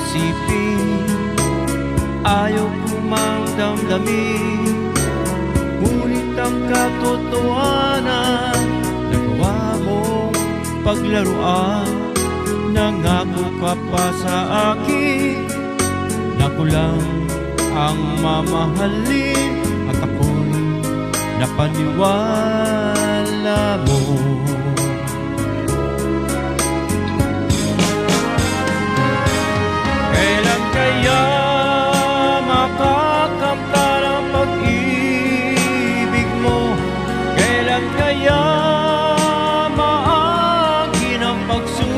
isipin, ayaw ko mang damdamin. Ngunit ang katotohanan, nagawa mong paglaruan. Nangako ka pa sa akin na ko lang ang mamahalin, at ako'y napaniwala mo. Kailan kaya makakamtan ang pag-ibig mo? Kailan kaya maangkin ang pagsunod